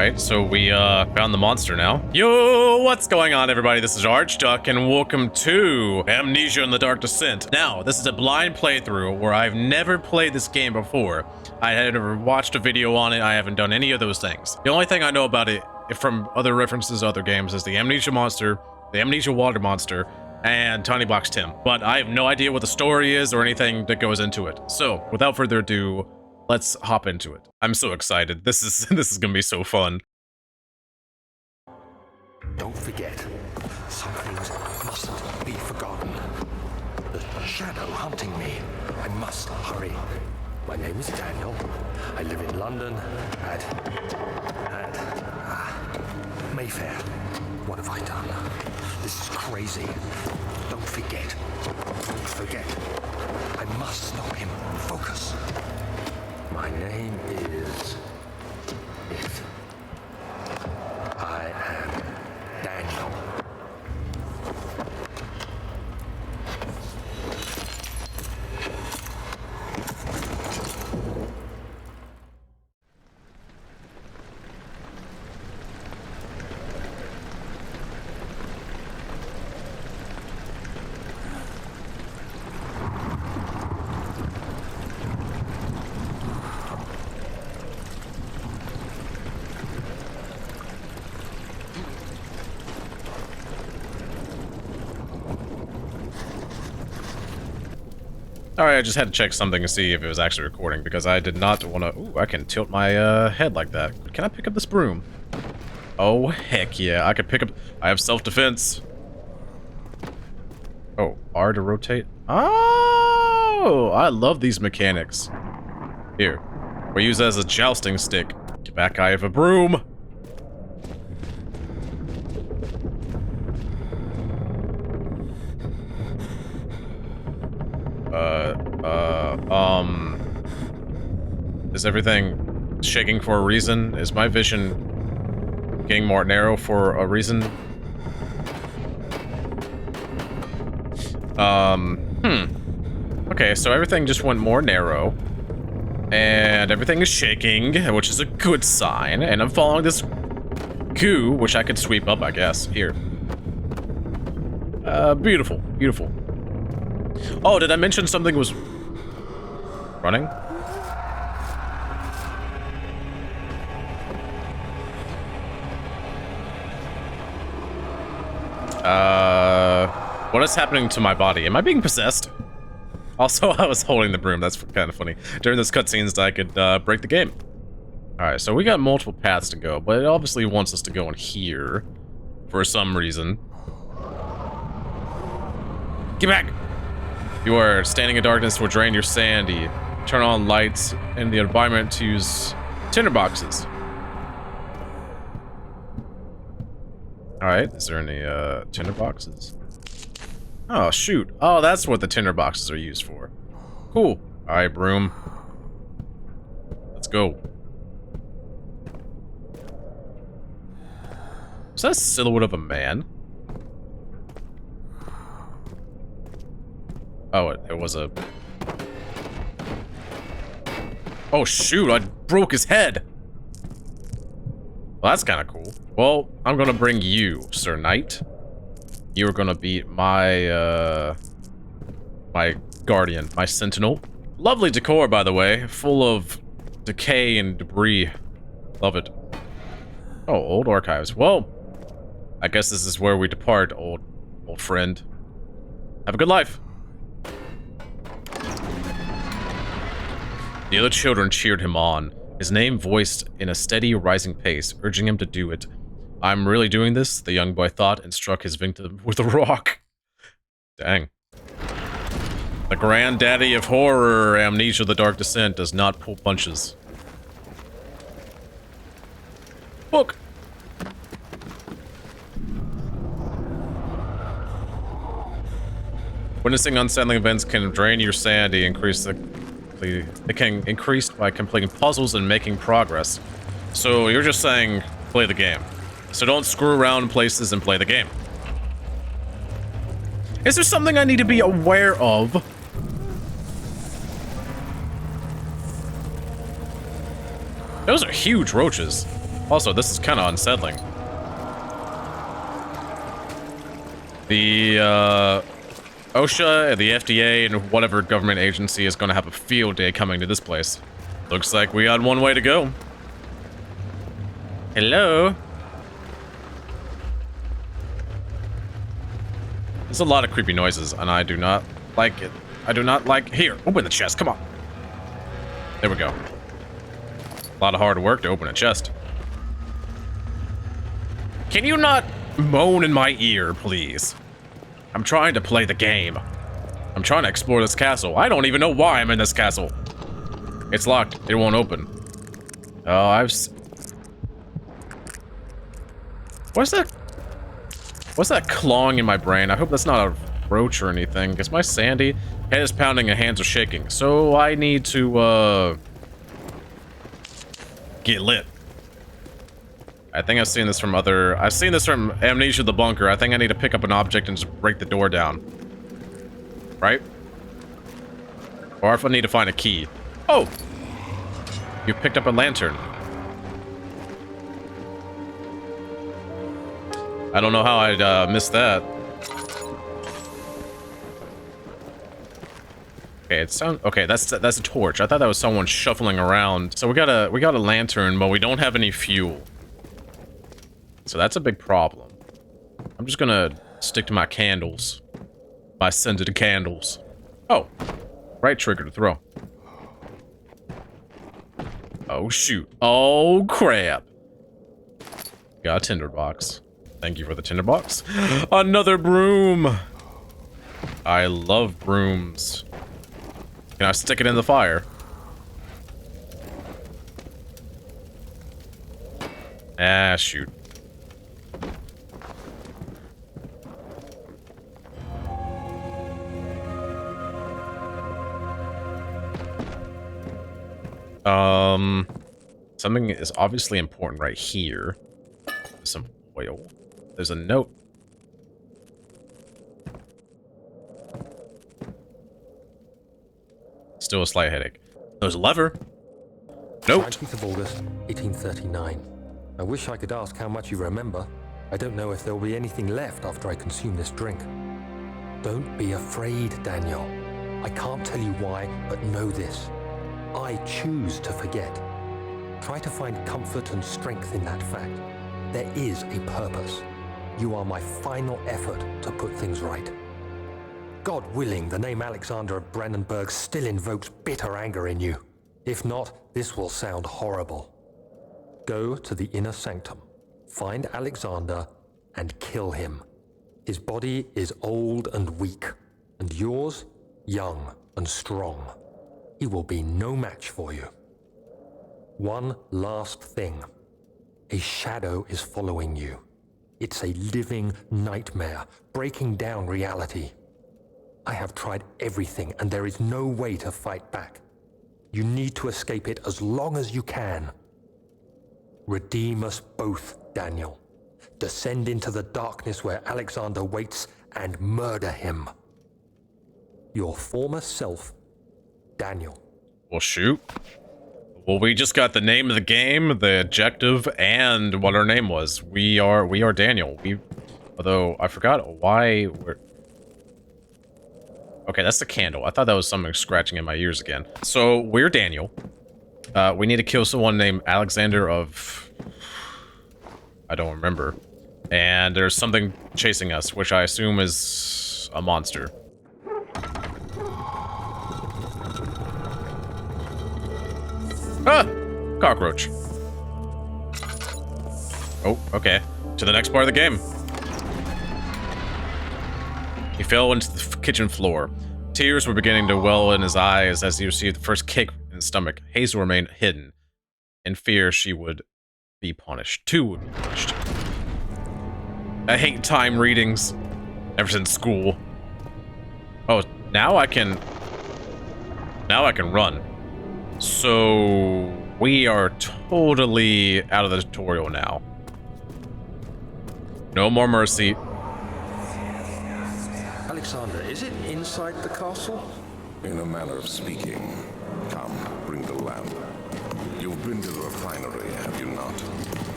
Alright, so we found the monster now. Yo, what's going on, everybody? This is Archduck, and welcome to Amnesia and the Dark Descent. Now, this is a blind playthrough where I've never played this game before. I had never watched a video on it. I haven't done any of those things. The only thing I know about it from other references to other games is the Amnesia monster, the Amnesia water monster, and Tiny Box Tim. But I have no idea what the story is or anything that goes into it. So, without further ado, let's hop into it. I'm so excited. This is gonna be so fun. Don't forget, some things mustn't be forgotten. The shadow hunting me. I must hurry. My name is Daniel. I live in London at Mayfair. What have I done? This is crazy. Don't forget. Don't forget. I must stop him. Focus. My name is... I am Daniel. Alright, I just had to check something to see if it was actually recording, because I did not want to... Ooh, I can tilt my head like that. Can I pick up this broom? Oh, heck yeah. I can pick up... I have self-defense. Oh, R to rotate? Oh! I love these mechanics. Here. We use it as a jousting stick. Get back, I have a broom! Is everything shaking for a reason? Is my vision getting more narrow for a reason? Okay, so everything just went more narrow. And everything is shaking, which is a good sign. And I'm following this goo, which I could sweep up, I guess. Here. Beautiful. Beautiful. Oh, did I mention something was running? What is happening to my body? Am I being possessed? Also, I was holding the broom. That's kind of funny. During those cutscenes, I could break the game. Alright, so we got multiple paths to go, but it obviously wants us to go in here for some reason. Get back! You are standing in darkness will drain your sanity. Turn on lights in the environment to use tinderboxes. Alright, is there any tinderboxes? Oh, shoot. Oh, that's what the tinderboxes are used for. Cool. Alright, broom. Let's go. Is that a silhouette of a man? Oh, it was a... Oh, shoot, I broke his head! Well, that's kind of cool. Well, I'm gonna bring you, Sir Knight. You're gonna be my, my guardian, my sentinel. Lovely decor, by the way. Full of decay and debris. Love it. Oh, old archives. Well, I guess this is where we depart, old friend. Have a good life. The other children cheered him on, his name voiced in a steady, rising pace, urging him to do it. I'm really doing this, the young boy thought, and struck his victim with a rock. Dang. The granddaddy of horror, Amnesia the Dark Descent, does not pull punches. Book! Witnessing unsettling events can drain your sanity, it can increase by completing puzzles and making progress. So you're just saying, play the game. So don't screw around in places and play the game. Is there something I need to be aware of? Those are huge roaches. Also, this is kind of unsettling. The OSHA, the FDA, and whatever government agency is going to have a field day coming to this place. Looks like we got one way to go. Hello? There's a lot of creepy noises, and I do not like it. I do not like... Here, open the chest, come on. There we go. A lot of hard work to open a chest. Can you not moan in my ear, please? I'm trying to play the game. I'm trying to explore this castle. I don't even know why I'm in this castle. It's locked. It won't open. Oh, What's that clawing in my brain? I hope that's not a roach or anything. Is my sandy? Head is pounding and hands are shaking. So I need to, get lit. I think I've seen this from Amnesia the Bunker. I think I need to pick up an object and just break the door down. Right? Or if I need to find a key. Oh! You picked up a lantern. I don't know how I'd miss that. Okay, that's a torch. I thought that was someone shuffling around. So we got a lantern, but we don't have any fuel. So that's a big problem. I'm just gonna stick to my candles. My scented candles. Oh, right trigger to throw. Oh shoot. Oh crap. Got a tinderbox. Thank you for the tinderbox. Another broom. I love brooms. Can I stick it in the fire? Ah, shoot. Something is obviously important right here. There's some oil. There's a note. Still a slight headache. There's a lever. Note. 19th of August, 1839. I wish I could ask how much you remember. I don't know if there will be anything left after I consume this drink. Don't be afraid, Daniel. I can't tell you why, but know this. I choose to forget. Try to find comfort and strength in that fact. There is a purpose. You are my final effort to put things right. God willing, the name Alexander of Brandenburg still invokes bitter anger in you. If not, this will sound horrible. Go to the inner sanctum, find Alexander, and kill him. His body is old and weak, and yours, young and strong. He will be no match for you. One last thing. A shadow is following you. It's a living nightmare, breaking down reality. I have tried everything, and there is no way to fight back. You need to escape it as long as you can. Redeem us both, Daniel. Descend into the darkness where Alexander waits and murder him. Your former self, Daniel. Well, shoot. Well, we just got the name of the game, the objective, and what our name was. We are Daniel. Although I forgot why we're... Okay, that's the candle. I thought that was something scratching in my ears again. So, we're Daniel. We need to kill someone named Alexander of... I don't remember. And there's something chasing us, which I assume is a monster. Ah! Cockroach. Oh, okay. To the next part of the game. He fell into the kitchen floor. Tears were beginning to well in his eyes as he received the first kick in his stomach. Hazel remained hidden. In fear, she would be punished. Two would be punished. I hate time readings. Ever since school. Oh, now I can run. So we are totally out of the tutorial now. No more mercy. Alexander, is it inside the castle? In a manner of speaking. Come, bring the lamp. You've been to the refinery, have you not?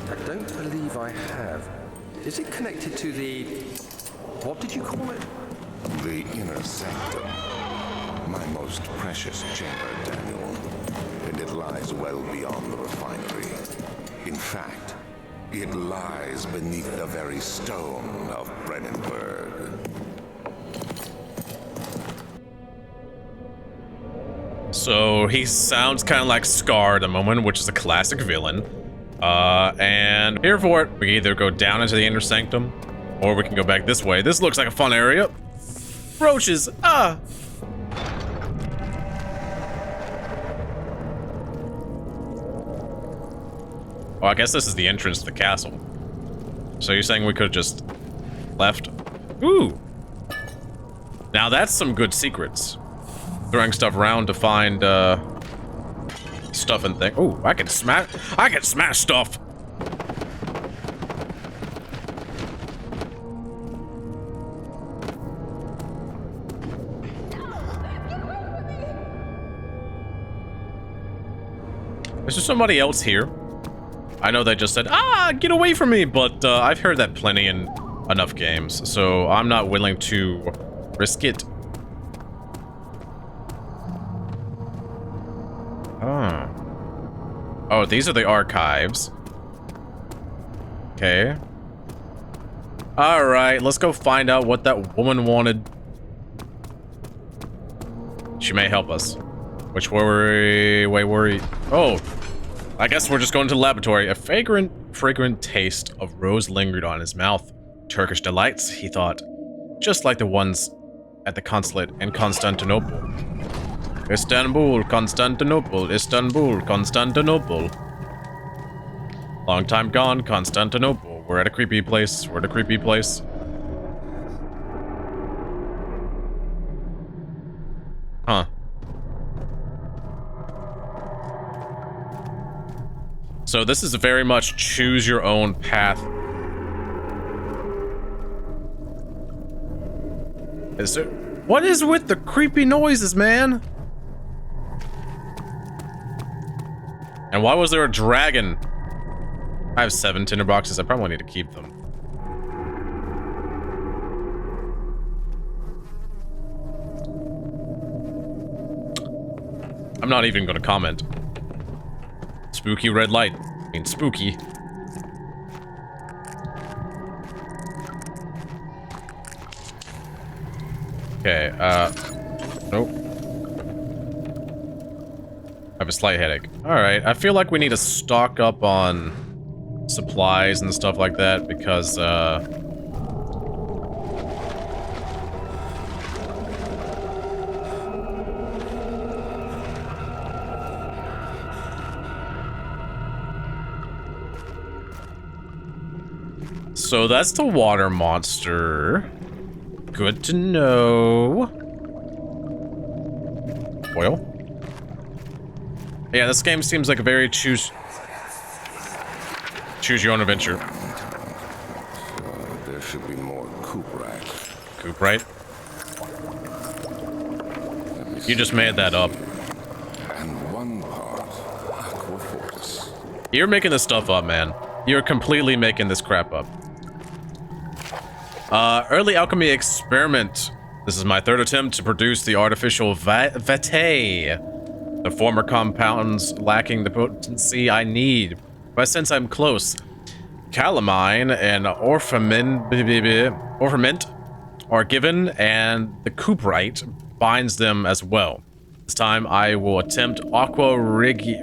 I don't believe I have. Is it connected to the... what did you call it? The inner sanctum. My most precious chamber, Daniel. And it lies well beyond the refinery. In fact, it lies beneath the very stone of Brennenburg. So he sounds kind of like Scar at the moment, which is a classic villain. And here for it. We can either go down into the inner sanctum, or we can go back this way. This looks like a fun area. Roaches! Ah! Oh, I guess this is the entrance to the castle. So you're saying we could have just left? Ooh! Now that's some good secrets. Throwing stuff around to find, stuff and things. Ooh, I can smash stuff! Is there somebody else here? I know they just said, ah, get away from me, but I've heard that plenty in enough games, so I'm not willing to risk it. Oh. Oh, these are the archives. Okay. Alright, let's go find out what that woman wanted. She may help us. Which way were we? Oh. I guess we're just going to the laboratory. A fragrant taste of rose lingered on his mouth. Turkish delights, he thought. Just like the ones at the consulate in Constantinople. Istanbul, Constantinople, Istanbul, Constantinople. Long time gone, Constantinople. We're at a creepy place. We're at a creepy place. Huh. So this is very much choose your own path. Is there... What is with the creepy noises, man? And why was there a dragon? I have 7 tinder boxes. I probably need to keep them. I'm not even going to comment. Spooky red light. I mean, spooky. Okay, nope. I have a slight headache. Alright, I feel like we need to stock up on supplies and stuff like that because, so that's the water monster. Good to know. Oil? Yeah, this game seems like a very choose your own adventure. There should be more cooperite. Cooperite? You just made that up. And one part aquafortis. You're making this stuff up, man. You're completely making this crap up. Early alchemy experiment. This is my 3rd attempt to produce the artificial vate. The former compounds lacking the potency I need. But I sense I'm close. Calamine and orpiment are given, and the cooperite binds them as well. This time I will attempt aqua regia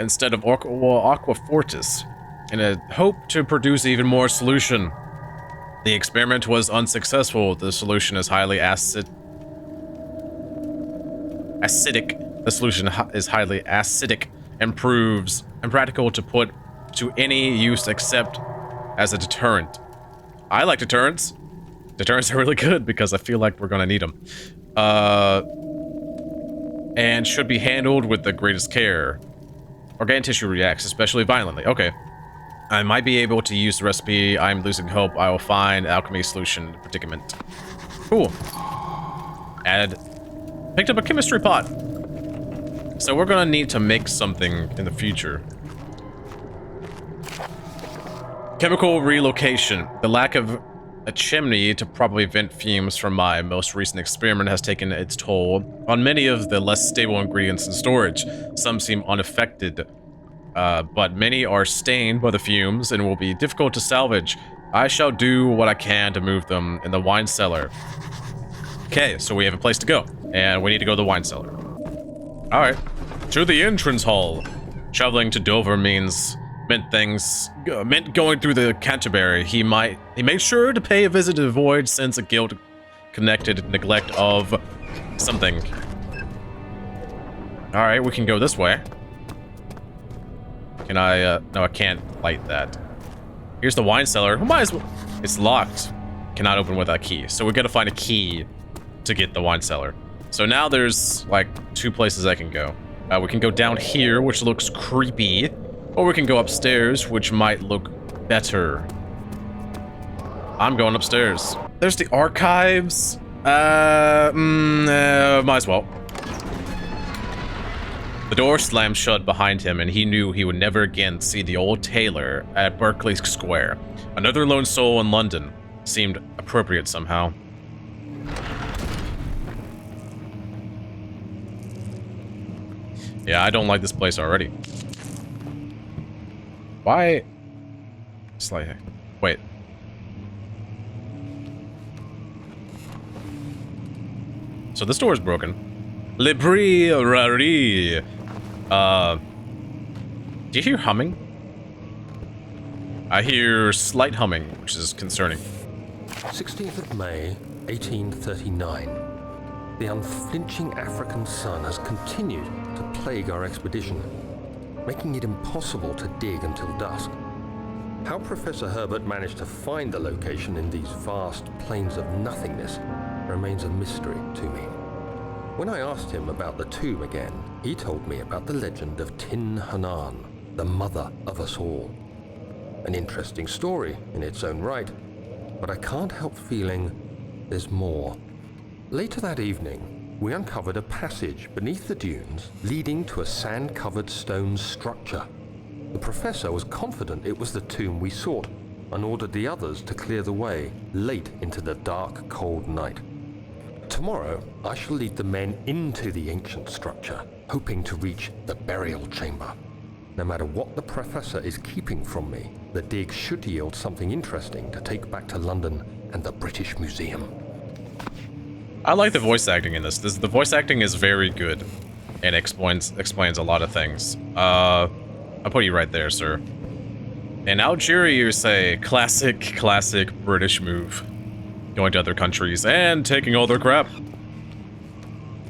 instead of aqua fortis, in a hope to produce even more solution. The experiment was unsuccessful. The solution is highly acidic. The solution is highly acidic and proves impractical to put to any use except as a deterrent. I like deterrents. Deterrents are really good because I feel like we're gonna need them. And should be handled with the greatest care. Organic tissue reacts, especially violently. Okay. I might be able to use the recipe. I'm losing hope. I will find alchemy solution predicament. Cool. Added. Picked up a chemistry pot. So we're gonna need to make something in the future. Chemical relocation. The lack of a chimney to properly vent fumes from my most recent experiment has taken its toll on many of the less stable ingredients in storage. Some seem unaffected, but many are stained by the fumes and will be difficult to salvage. I shall do what I can to move them in the wine cellar. Okay, so we have a place to go, and we need to go to the wine cellar. Alright, to the entrance hall. Traveling to Dover meant going through the Canterbury. He made sure to pay a visit to avoid sense of guilt connected neglect of something. Alright, we can go this way. Can I, no, I can't light that. Here's the wine cellar. We might as well. It's locked. Cannot open with a key. So we gotta find a key to get the wine cellar. So now there's like 2 places I can go. We can go down here, which looks creepy. Or we can go upstairs, which might look better. I'm going upstairs. There's the archives. Might as well. The door slammed shut behind him, and he knew he would never again see the old tailor at Berkeley Square. Another lone soul in London seemed appropriate somehow. Yeah, I don't like this place already. Why? Slightly. Wait. So this door is broken. Librairie. Do you hear humming? I hear slight humming, which is concerning. 16th of May, 1839. The unflinching African sun has continued to plague our expedition, making it impossible to dig until dusk. How Professor Herbert managed to find the location in these vast plains of nothingness remains a mystery to me. When I asked him about the tomb again, he told me about the legend of Tin Hanan, the mother of us all. An interesting story in its own right, but I can't help feeling there's more. Later that evening, we uncovered a passage beneath the dunes leading to a sand-covered stone structure. The professor was confident it was the tomb we sought and ordered the others to clear the way late into the dark, cold night. Tomorrow, I shall lead the men into the ancient structure, hoping to reach the burial chamber. No matter what the professor is keeping from me, the dig should yield something interesting to take back to London and the British Museum. I like the voice acting in this. The voice acting is very good and explains a lot of things. I'll put you right there, sir. In Algeria, you say classic British move. Going to other countries and taking all their crap.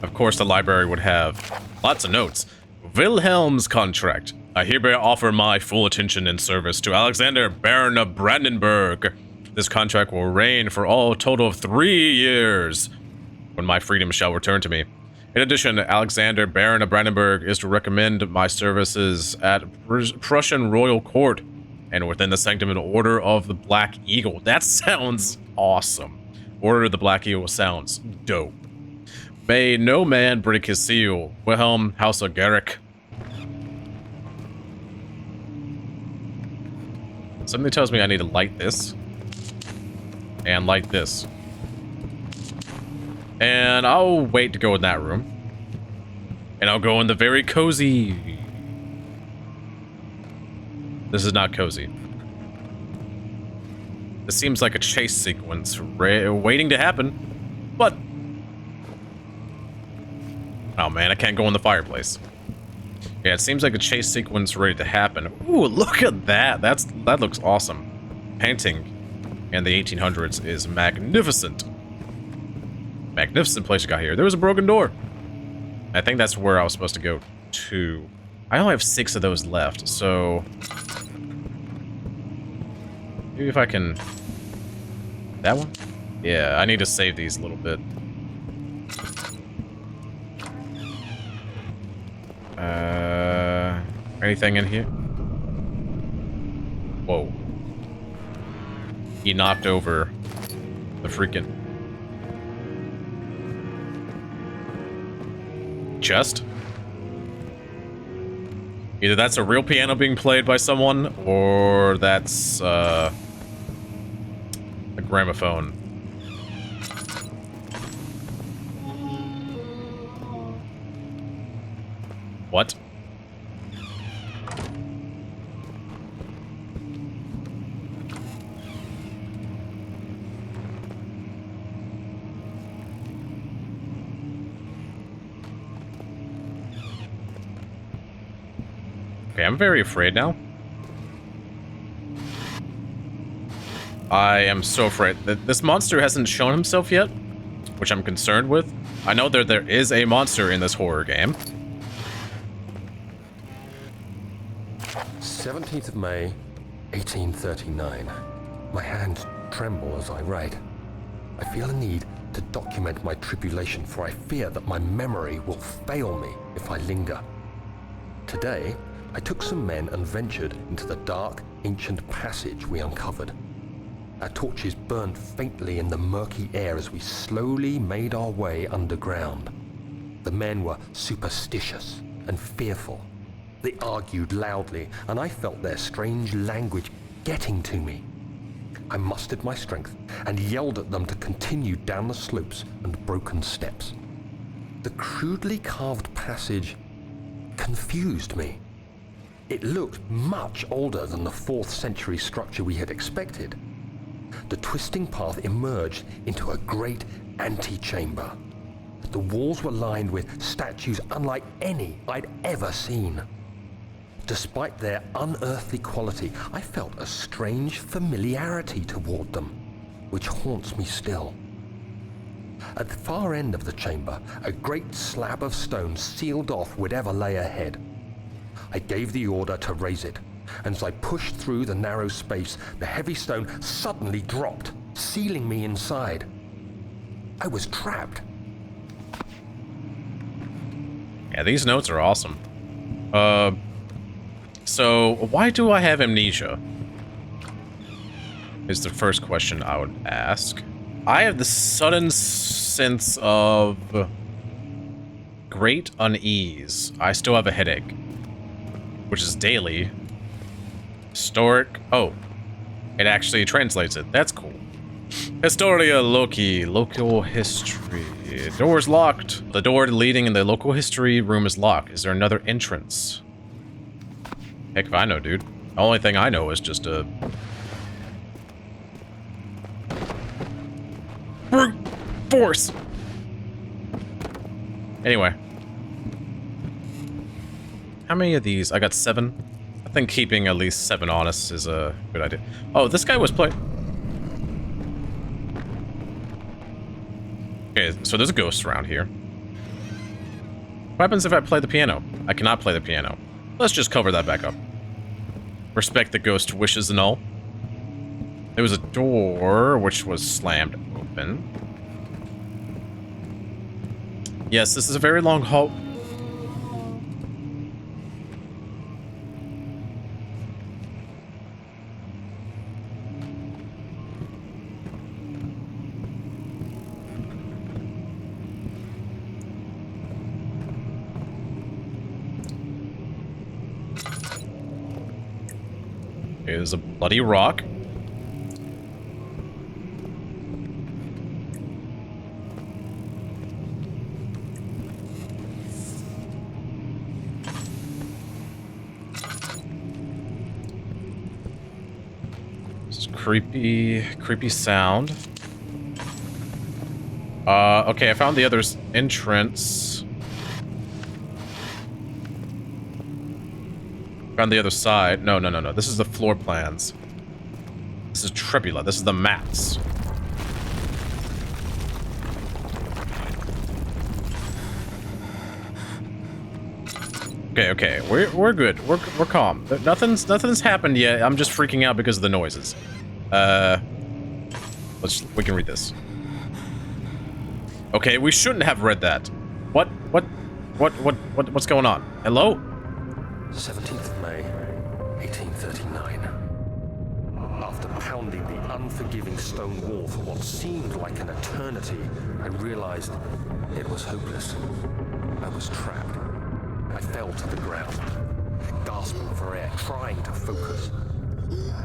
Of course, the library would have lots of notes. Wilhelm's contract. I hereby offer my full attention and service to Alexander, Baron of Brandenburg. This contract will reign for all total of 3 years, when my freedom shall return to me. In addition, Alexander, Baron of Brandenburg, is to recommend my services at Prussian royal court and within the sanctum of the Order of the Black Eagle. That sounds awesome. Order of the Black Eagle sounds dope. May no man break his seal. Wilhelm, House of Garrick. Something tells me I need to light this. And light this. And I'll wait to go in that room. And I'll go in the very cozy. This is not cozy. This seems like a chase sequence waiting to happen. But... oh man, I can't go in the fireplace. Yeah, it seems like a chase sequence ready to happen. Ooh, look at that. That looks awesome. Painting in the 1800s is magnificent. Magnificent place you got here. There was a broken door. I think that's where I was supposed to go to. I only have 6 of those left, so... maybe if I can... that one? Yeah, I need to save these a little bit. Anything in here? Whoa. He knocked over the freaking... chest? Either that's a real piano being played by someone, or that's a gramophone. What? Okay, I'm very afraid now. I am so afraid. This monster hasn't shown himself yet, which I'm concerned with. I know there is a monster in this horror game. 17th of May, 1839. My hands tremble as I write. I feel a need to document my tribulation, for I fear that my memory will fail me if I linger. Today, I took some men and ventured into the dark, ancient passage we uncovered. Our torches burned faintly in the murky air as we slowly made our way underground. The men were superstitious and fearful. They argued loudly, and I felt their strange language getting to me. I mustered my strength and yelled at them to continue down the slopes and broken steps. The crudely carved passage confused me. It looked much older than the 4th century structure we had expected. The twisting path emerged into a great antechamber. The walls were lined with statues unlike any I'd ever seen. Despite their unearthly quality, I felt a strange familiarity toward them, which haunts me still. At the far end of the chamber, a great slab of stone sealed off whatever lay ahead. I gave the order to raise it, and as I pushed through the narrow space, the heavy stone suddenly dropped, sealing me inside. I was trapped. Yeah, these notes are awesome. So why do I have amnesia? Is the first question I would ask. I have the sudden sense of great unease. I still have a headache, which is daily. Historic. Oh, it actually translates it. That's cool. Historia Loci. Local history. Door's locked. The door leading in the local history room is locked. Is there another entrance? Heck if I know, dude. The only thing I know is just a brute force. Anyway. How many of these? I got 7. I think keeping at least 7 on us is a good idea. Oh, this guy was playing. Okay, so there's a ghost around here. What happens if I play the piano? I cannot play the piano. Let's just cover that back up. Respect the ghost wishes and all. There was a door which was slammed open. Yes, this is a very long hall. There's a bloody rock. This is creepy sound. Okay, I found the other entrance. Found the other side. No. This is the floor plans. This is Tribula. This is the maps. Okay. We're good. We're calm. Nothing's happened yet. I'm just freaking out because of the noises. We can read this. Okay, we shouldn't have read that. What's going on? Hello? 17th of May, 1839. After pounding the unforgiving stone wall for what seemed like an eternity, I realized it was hopeless. I was trapped. I fell to the ground. gasping for air, trying to focus.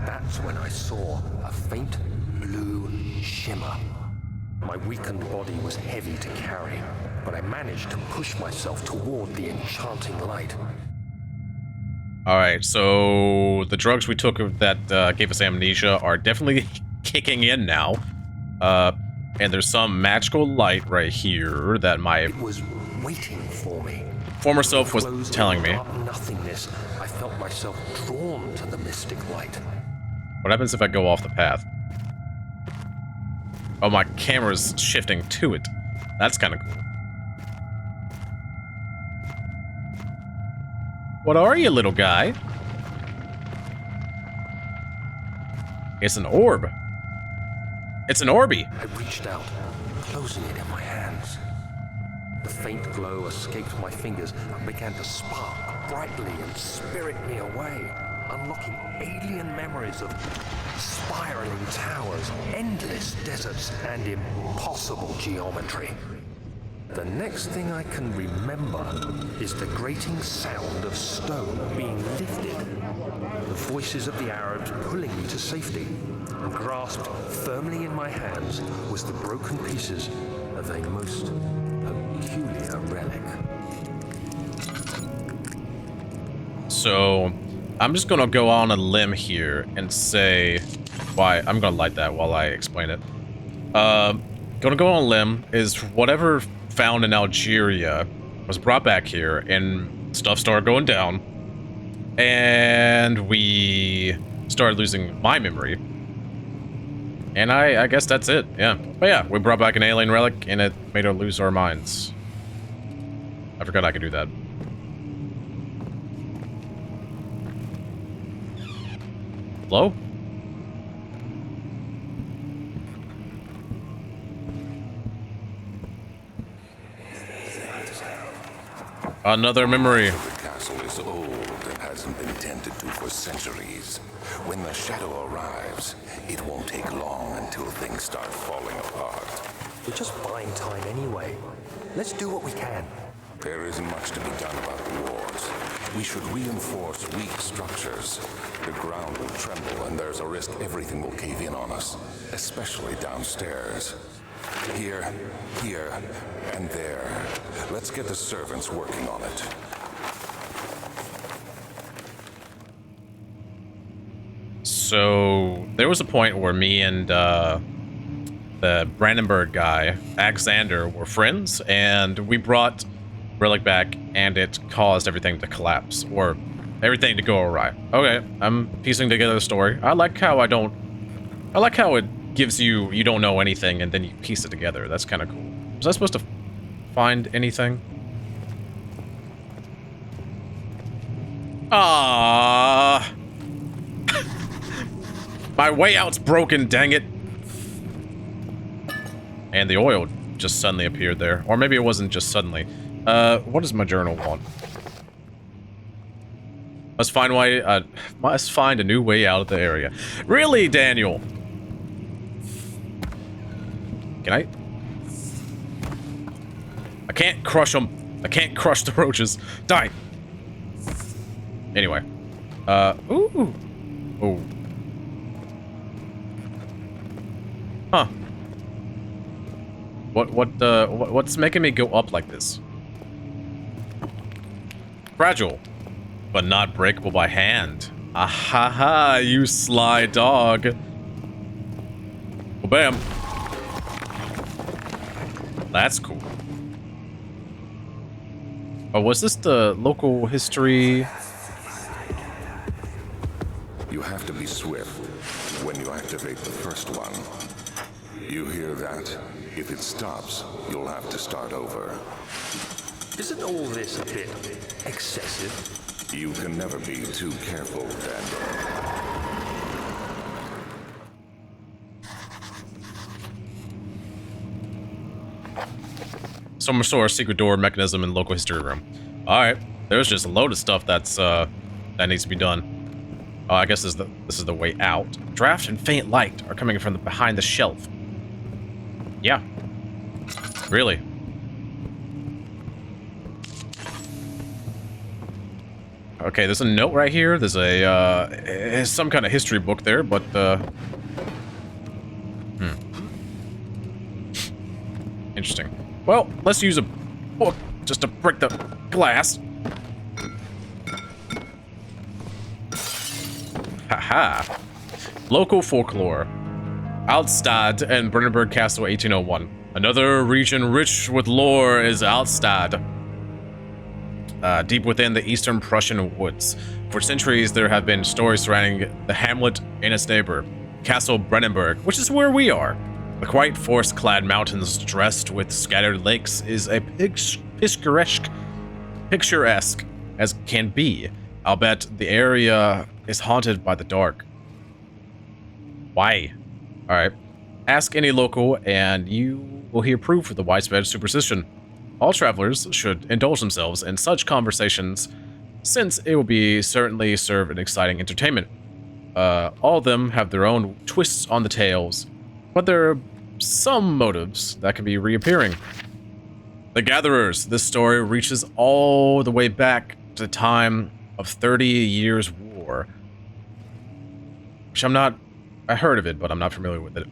That's when I saw a faint blue shimmer. My weakened body was heavy to carry, but I managed to push myself toward the enchanting light. Alright, so the drugs we took that gave us amnesia are definitely kicking in now. And there's some magical light right here that my It was waiting for me. former self was Closed telling in me. dark nothingness, I felt myself drawn to the mystic light. What happens if I go off the path? Oh, my camera's shifting to it. That's kind of cool. What are you, little guy? It's an orb. It's an Orby. I reached out, closing it in my hands. The faint glow escaped my fingers and began to spark brightly and spirit me away, unlocking alien memories of spiraling towers, endless deserts, and impossible geometry. The next thing I can remember is the grating sound of stone being lifted, the voices of the Arabs pulling me to safety, and grasped firmly in my hands was the broken pieces of a most peculiar relic. So, I'm just gonna go on a limb here and say why. I'm gonna light that while I explain it. Gonna go on a limb is whatever found in Algeria was brought back here and stuff started going down. And we started losing my memory. And I guess that's it, yeah. But yeah, we brought back an alien relic and it made her lose our minds. I forgot I could do that. Hello? Another memory. The castle is old and hasn't been tended to for centuries. When the shadow arrives, it won't take long until things start falling apart. We're just buying time anyway. Let's do what we can. There isn't much to be done about the wars. We should reinforce weak structures. The ground will tremble and there's a risk everything will cave in on us, especially downstairs. Here, and there. Let's get the servants working on it. So, there was a point where me and the Brandenburg guy, Alexander, were friends, and we brought Relic back, and it caused everything to collapse, or everything to go awry. Okay, I'm piecing together the story. I like how it gives you don't know anything, and then you piece it together. That's kind of cool. Was I supposed to find anything? Ah. My way out's broken, dang it. And the oil just suddenly appeared there. Or maybe it wasn't just suddenly. What does my journal want? Must find a new way out of the area. Really, Daniel? Can I? I can't crush them. I can't crush the roaches. Die. Anyway. Ooh. Oh. Huh. What's making me go up like this? Fragile, but not breakable by hand. Ahaha, you sly dog. Well, bam. That's cool. Oh, was this the local history? You have to be swift when you activate the first one. You hear that? If it stops, you'll have to start over. Isn't all this a bit excessive? You can never be too careful, Daniel. Some sort of secret door mechanism in local history room. Alright. There's just a load of stuff that's that needs to be done. Oh, I guess this is the way out. Draft and faint light are coming from behind the shelf. Yeah. Really. Okay, there's a note right here. There's a some kind of history book there, but interesting. Well, let's use a book just to break the glass. Haha. Local folklore. Altstadt and Brennenburg Castle, 1801. Another region rich with lore is Altstadt. Deep within the eastern Prussian woods. For centuries, there have been stories surrounding the hamlet and its neighbor, Castle Brennenburg, which is where we are. The quite forest-clad mountains dressed with scattered lakes is a picturesque as can be. I'll bet the area is haunted by the dark. Why? Alright. Ask any local and you will hear proof of the widespread superstition. All travelers should indulge themselves in such conversations, since it will be certainly serve an exciting entertainment. All of them have their own twists on the tales, but there are some motives that can be reappearing. The Gatherers. This story reaches all the way back to the time of 30 Years' War. Which I heard of it, but I'm not familiar with it.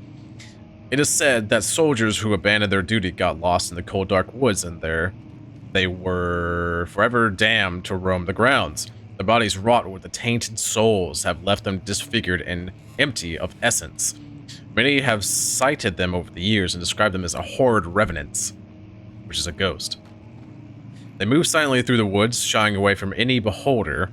It is said that soldiers who abandoned their duty got lost in the cold, dark woods, and there they were forever damned to roam the grounds. Their bodies wrought with the tainted souls have left them disfigured and empty of essence. Many have cited them over the years and described them as a horrid revenants, which is a ghost. They move silently through the woods, shying away from any beholder.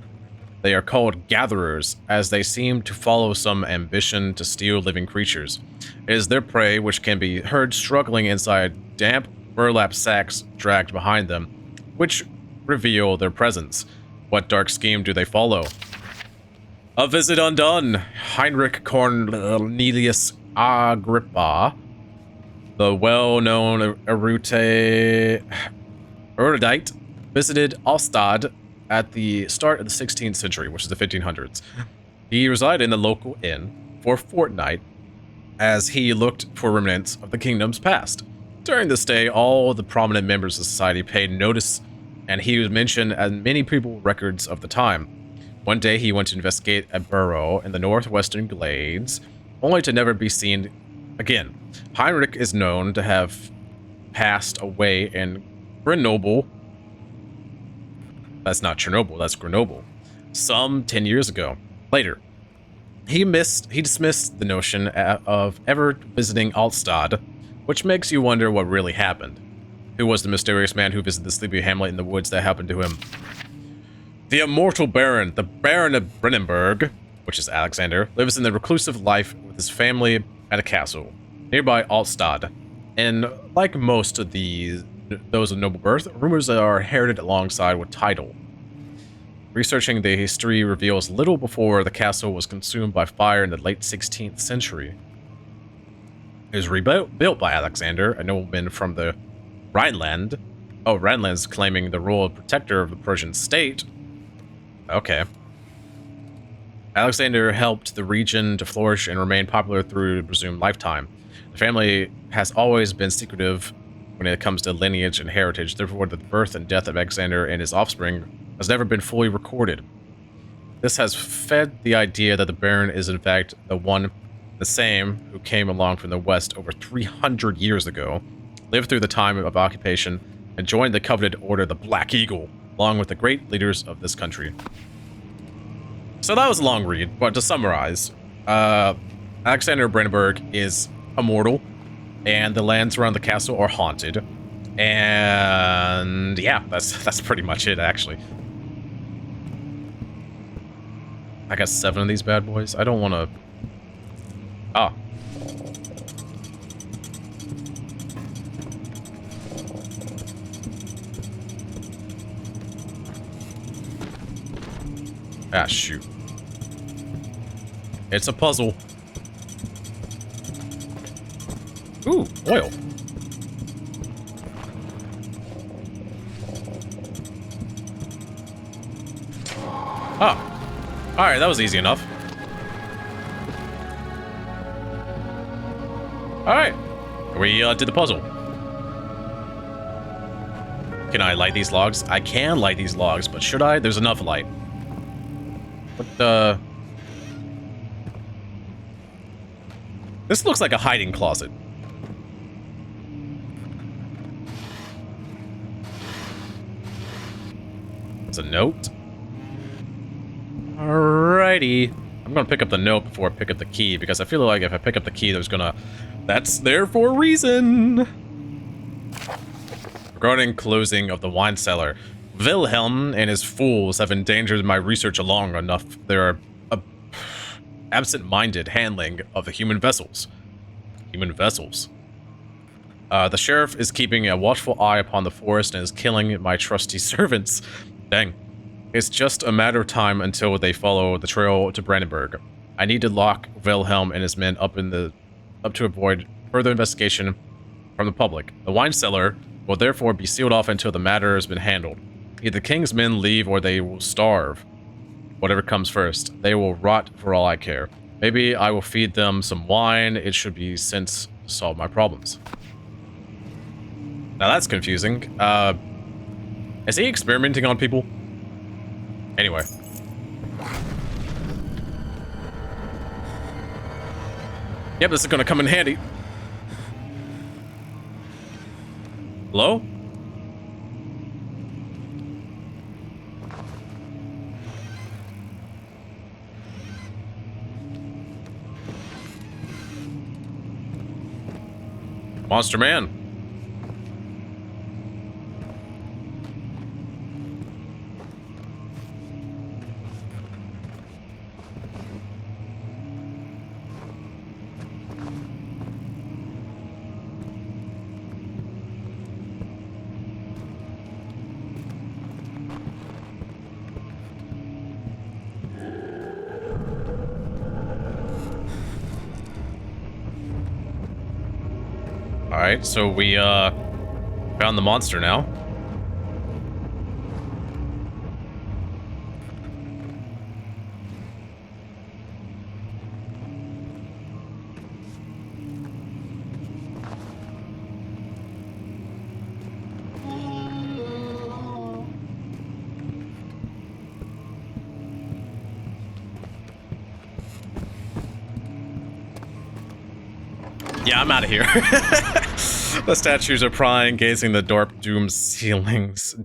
They are called gatherers, as they seem to follow some ambition to steal living creatures. It is their prey which can be heard struggling inside damp burlap sacks dragged behind them, which reveal their presence. What dark scheme do they follow? A visit undone. Heinrich Cornelius Agrippa, the well-known erudite, visited Altstadt at the start of the 16th century, which is the 1500s. He resided in the local inn for a fortnight as he looked for remnants of the kingdom's past. During this stay, all the prominent members of society paid notice, and he was mentioned as many people records of the time. One day, he went to investigate a burrow in the northwestern glades, only to never be seen again. Heinrich is known to have passed away in Grenoble. That's not Chernobyl, that's Grenoble. Some 10 years ago. Later, he dismissed the notion of ever visiting Altstadt, which makes you wonder what really happened. Who was the mysterious man who visited the sleepy hamlet in the woods that happened to him? The immortal Baron, the Baron of Brennenburg, which is Alexander, lives in the reclusive life with his family at a castle nearby Altstadt. And like most of those of noble birth, rumors are heralded alongside with title. Researching the history reveals little before the castle was consumed by fire in the late 16th century. It was rebuilt by Alexander, a nobleman from the Rhineland. Oh, Rhineland's claiming the royal protector of the Persian state. Okay. Alexander helped the region to flourish and remain popular through a presumed lifetime. The family has always been secretive when it comes to lineage and heritage, therefore the birth and death of Alexander and his offspring has never been fully recorded. This has fed the idea that the Baron is in fact the same who came along from the west over 300 years ago, lived through the time of occupation, and joined the coveted order the Black Eagle, along with the great leaders of this country. So that was a long read, but to summarize, Alexander Brennenburg is immortal, and the lands around the castle are haunted. And yeah, that's pretty much it, actually. I got 7 of these bad boys. I don't want to... Oh. Ah, shoot. It's a puzzle. Ooh, oil. Oh. Alright, that was easy enough. Alright. We did the puzzle. Can I light these logs? I can light these logs, but should I? There's enough light. This looks like a hiding closet. It's a note. Alrighty. I'm gonna pick up the note before I pick up the key, because I feel like if I pick up the key, that's there for a reason. Regarding closing of the wine cellar, Wilhelm and his fools have endangered my research long enough. There are absent-minded handling of the human vessels. The sheriff is keeping a watchful eye upon the forest and is killing my trusty servants. Dang. It's just a matter of time until they follow the trail to Brandenburg. I need to lock Wilhelm and his men up to avoid further investigation from the public. The wine cellar will therefore be sealed off until the matter has been handled. Either the king's men leave or they will starve. Whatever comes first. They will rot for all I care. Maybe I will feed them some wine. It should be since to solve my problems. Now that's confusing. Is he experimenting on people? Anyway. Yep, this is gonna come in handy. Hello? Monster Man. Alright, so we found the monster now. Yeah, I'm out of here. The statues are prying, gazing the domed ceilings.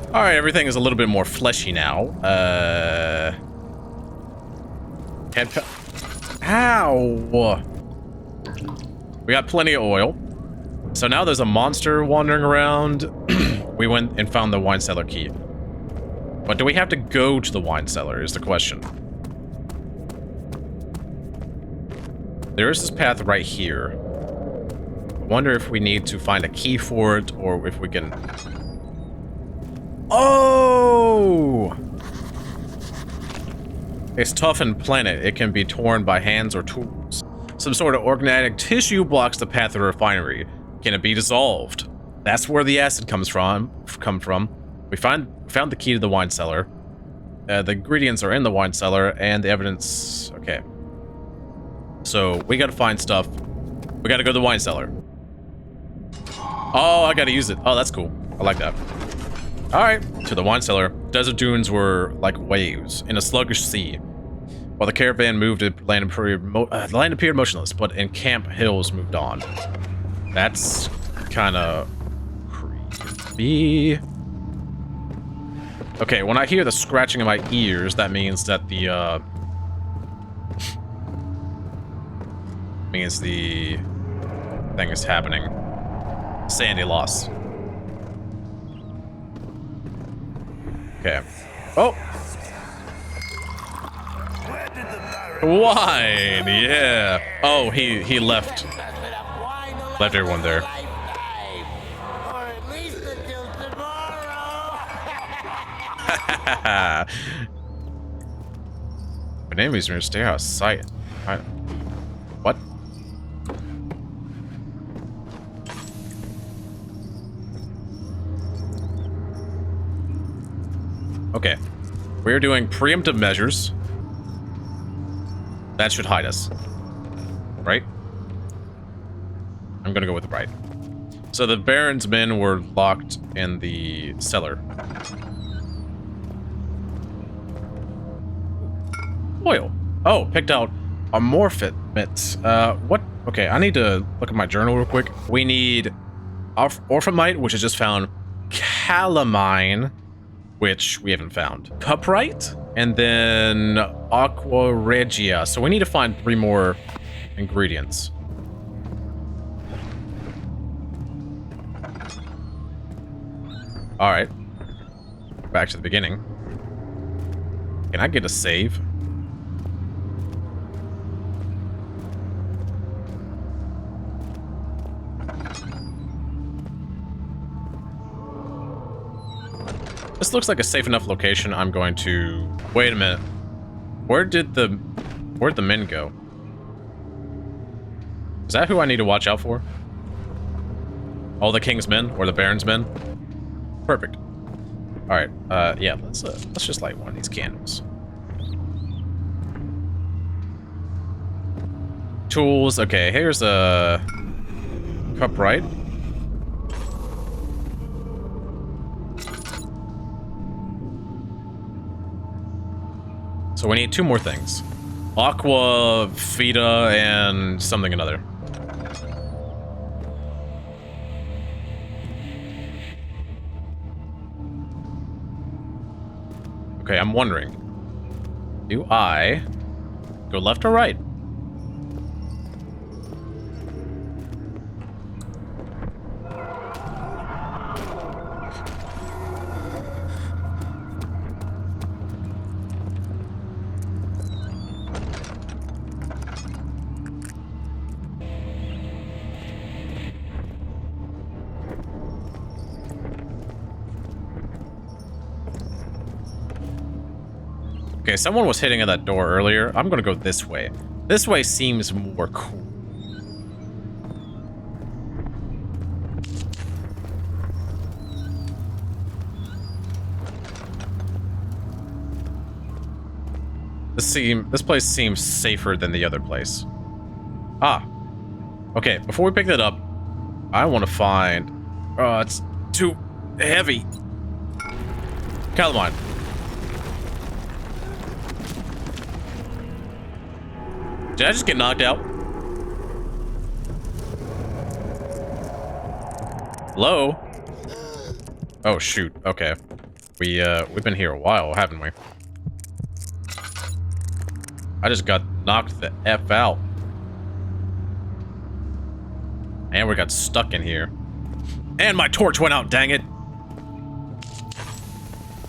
Alright, everything is a little bit more fleshy now. Ow! We got plenty of oil. So now there's a monster wandering around. We went and found the wine cellar key. But do we have to go to the wine cellar is the question. There is this path right here. I wonder if we need to find a key for it or if we can... Oh! It's tough and planet. It can be torn by hands or tools. Some sort of organic tissue blocks the path to the refinery. Can it be dissolved? That's where the acid comes from. We found the key to the wine cellar. The ingredients are in the wine cellar, and the evidence... Okay. So, we gotta find stuff. We gotta go to the wine cellar. Oh, I gotta use it. Oh, that's cool. I like that. Alright, to the wine cellar. Desert dunes were like waves in a sluggish sea. While the caravan moved, land appeared motionless, but in Camp Hills moved on. That's kind of creepy. Okay, when I hear the scratching in my ears, that means that the thing is happening. Sandy loss. Okay. Oh! Wine, yeah. Oh, he left everyone there. My name is stay out of sight. What? Okay. We're doing preemptive measures. That should hide us. Right? I'm gonna go with right. So the Baron's men were locked in the cellar. Oil. Oh, picked out amorphite. What? Okay, I need to look at my journal real quick. We need orphamite, which is just found. Calamine, which we haven't found. Cuprite, and then aqua regia. So we need to find 3 more ingredients. All right, back to the beginning. Can I get a save? This looks like a safe enough location. I'm going to... Wait a minute. Where'd the men go? Is that who I need to watch out for? All the king's men or the baron's men? Perfect. All right. Yeah. Let's just light one of these candles. Tools. Okay. Here's a cup, right? So we need 2 more things. Aqua, Fita, and something another. Okay, I'm wondering. Do I go left or right? Okay, someone was hitting at that door earlier. I'm gonna go this way. This way seems more cool. This place seems safer than the other place. Ah. Okay, before we pick that up, I want to find... it's too heavy. Calamine. Did I just get knocked out? Hello? Oh shoot, okay. We've been here a while, haven't we? I just got knocked the F out. And we got stuck in here. And my torch went out, dang it!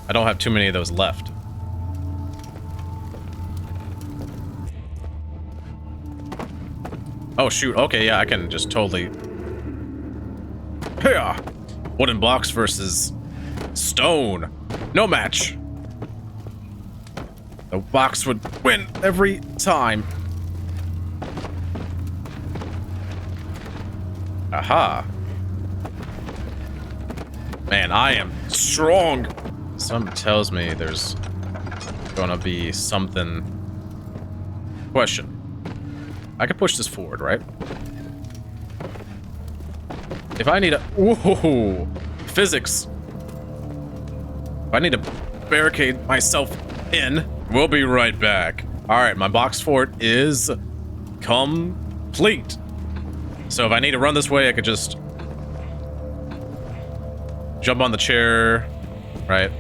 I don't have too many of those left. Oh shoot, okay, yeah, I can just totally... Yeah. Wooden blocks versus stone. No match. The box would win every time. Aha. Man, I am strong. Something tells me there's gonna be something... Question. I can push this forward, right? If I need a... Whoa! Physics. If I need to barricade myself in, we'll be right back. Alright, my box fort is complete. So if I need to run this way, I could just jump on the chair, right?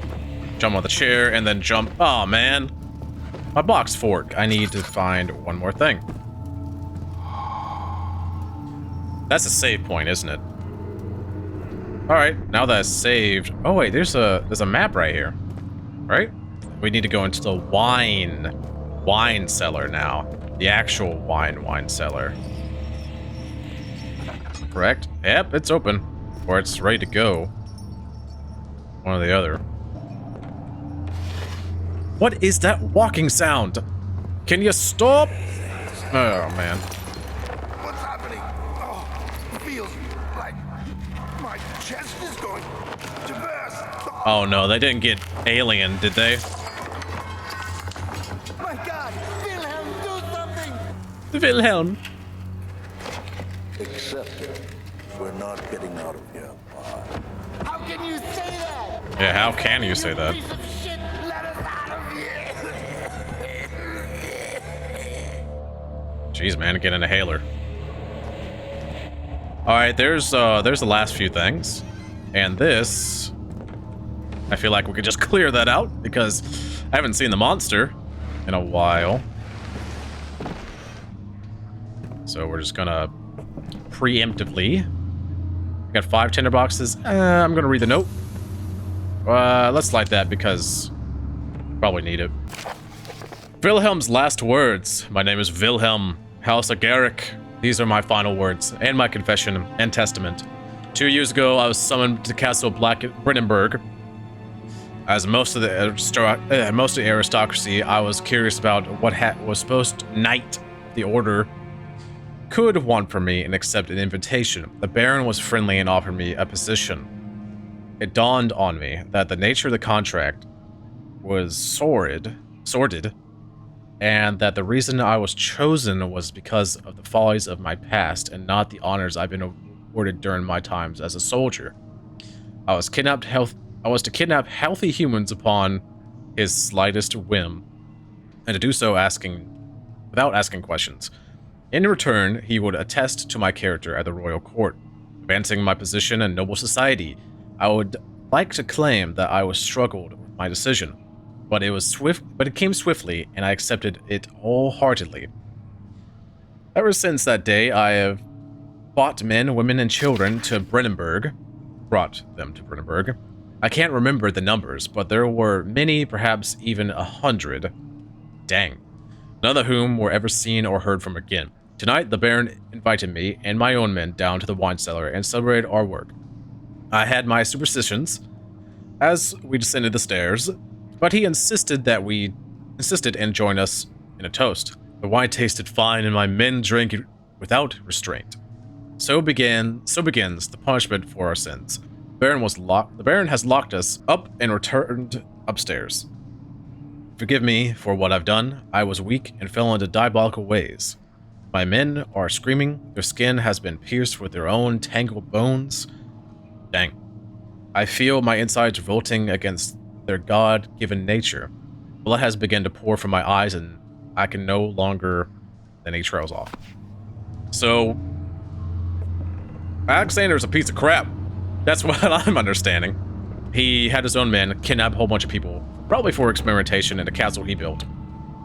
Jump on the chair and then jump. Oh man, my box fort. I need to find one more thing. That's a save point, isn't it? All right, now that I've saved. Oh wait, there's a map right here, right? We need to go into the wine cellar now. The actual wine cellar. Correct? Yep, it's open. Or it's ready to go. One or the other. What is that walking sound? Can you stop? Oh, man. What's happening? Oh, it feels like my chest is going to burst. Oh, no, they didn't get alien, did they? My God, Wilhelm, do something! Wilhelm. Accept it. We're not getting out of here alive. How can you say that? Yeah, how can you say that? Piece of shit, let us out of here. Jeez, man, get an inhaler. Alright, there's the last few things. And this, I feel like we could just clear that out because I haven't seen the monster in a while. So we're just gonna preemptively. We got 5 tinderboxes. I'm gonna read the note. Let's light that because probably need it. Wilhelm's last words. My name is Wilhelm, House of Garrick. These are my final words and my confession and testament. 2 years ago, I was summoned to Castle Brandenburg. As most of the aristocracy, I was curious about what was supposed to knight the order could want from me and accept an invitation. The Baron was friendly and offered me a position. It dawned on me that the nature of the contract was sordid, and that the reason I was chosen was because of the follies of my past and not the honors I've been awarded during my times as a soldier. I was to kidnap healthy humans upon his slightest whim, and to do so without asking questions. In return, he would attest to my character at the royal court, advancing my position in noble society. I would like to claim that I was struggled with my decision, but it came swiftly, and I accepted it wholeheartedly. Ever since that day, I have brought men, women, and children to Brandenburg. I can't remember the numbers, but there were many, perhaps even 100. Dang. None of whom were ever seen or heard from again. Tonight, the Baron invited me and my own men down to the wine cellar and celebrated our work. I had my superstitions as we descended the stairs, but he insisted and joined us in a toast. The wine tasted fine, and my men drank it without restraint. So begins the punishment for our sins. The Baron has locked us up and returned upstairs. Forgive me for what I've done. I was weak and fell into diabolical ways. My men are screaming. Their skin has been pierced with their own tangled bones. Dang. I feel my insides revolting against their God-given nature. Blood has begun to pour from my eyes, and I can no longer... Then he trails off. So, Alexander's a piece of crap. That's what I'm understanding. He had his own men kidnap a whole bunch of people, probably for experimentation in a castle he built.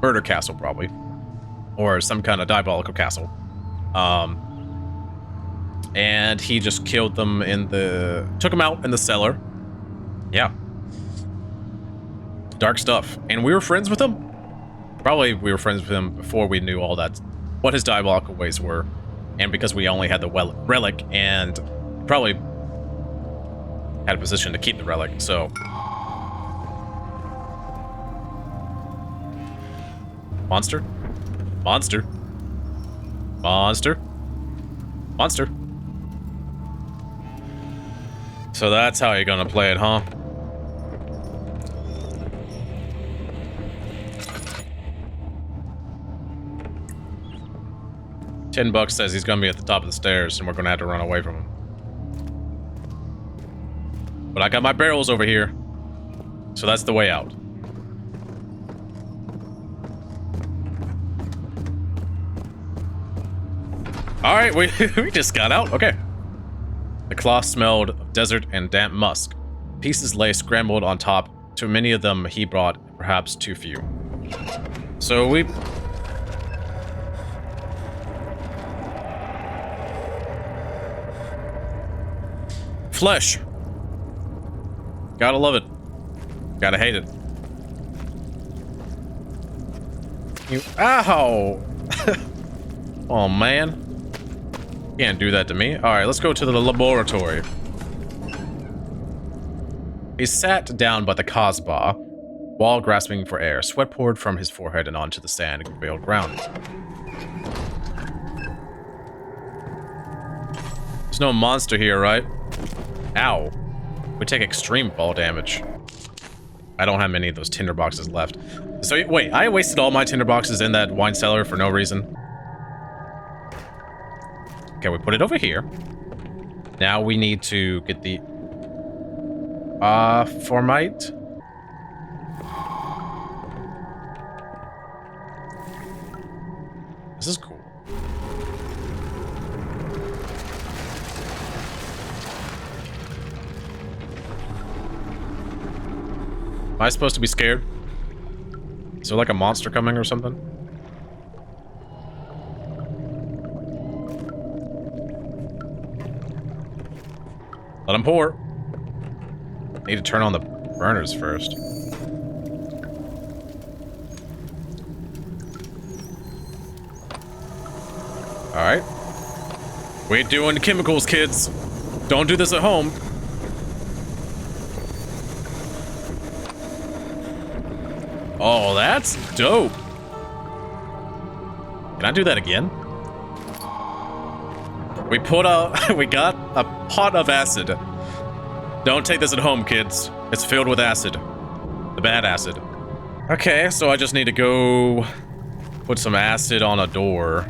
Murder castle, probably. Or some kind of diabolical castle. And he just killed them took them out in the cellar. Yeah. Dark stuff. And we were friends with him? Probably we were friends with him before we knew all that, what his diabolical ways were. And because we only had the relic, and probably had a position to keep the relic, so... Monster? Monster? Monster? Monster? So that's how you're gonna play it, huh? $10 says he's gonna be at the top of the stairs and we're gonna have to run away from him. But I got my barrels over here, so that's the way out. Alright, we just got out. Okay. The cloth smelled of desert and damp musk. Pieces lay scrambled on top. Too many of them he brought, perhaps too few. So we... Flesh. Gotta love it. Gotta hate it. Ow! Oh, man. Can't do that to me. Alright, let's go to the laboratory. He sat down by the Kasbah, while grasping for air. Sweat poured from his forehead and onto the sand and veiled ground. There's no monster here, right? Ow. We take extreme fall damage. I don't have many of those tinderboxes left. So, wait, I wasted all my tinderboxes in that wine cellar for no reason? Okay, we put it over here. Now we need to get the formite. This is cool. Am I supposed to be scared? Is there like a monster coming or something? Let him pour. Need to turn on the burners first. Alright. We ain't doing chemicals, kids. Don't do this at home. Oh, that's dope. Can I do that again? We got a pot of acid. Don't take this at home, kids. It's filled with acid. The bad acid. Okay, so I just need to go put some acid on a door.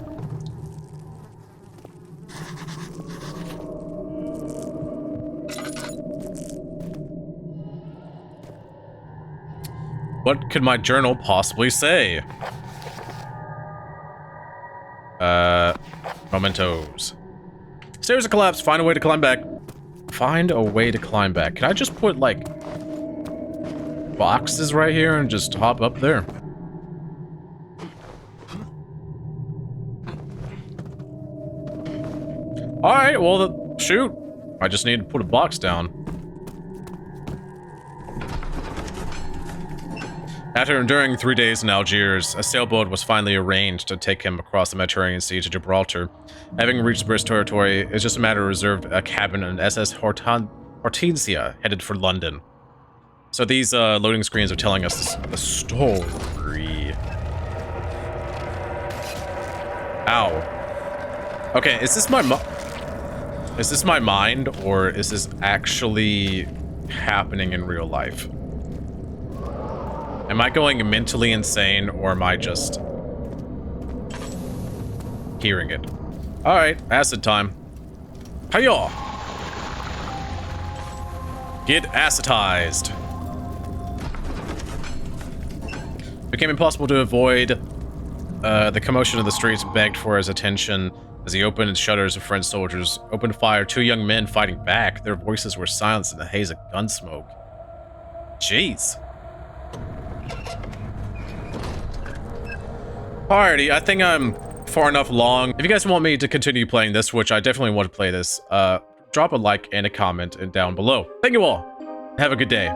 What could my journal possibly say? Mementos. Stairs are collapsed. Find a way to climb back. Find a way to climb back. Can I just put, like, boxes right here and just hop up there? Alright, well, shoot. I just need to put a box down. After enduring 3 days in Algiers, a sailboat was finally arranged to take him across the Mediterranean Sea to Gibraltar. Having reached British territory, it's just a matter of reserved a cabin in SS Hortensia, headed for London. So these loading screens are telling us the story. Ow. Okay, is this my mind, or is this actually happening in real life? Am I going mentally insane, or am I just hearing it? Alright, acid time. Hiya! Get acidized. It became impossible to avoid. The commotion of the streets begged for his attention as he opened shutters of French soldiers. Opened fire, 2 young men fighting back. Their voices were silenced in the haze of gun smoke. Jeez. Alrighty, I think I'm far enough along. If you guys want me to continue playing this, which I definitely want to play this, drop a like and a comment down below. Thank you all. Have a good day.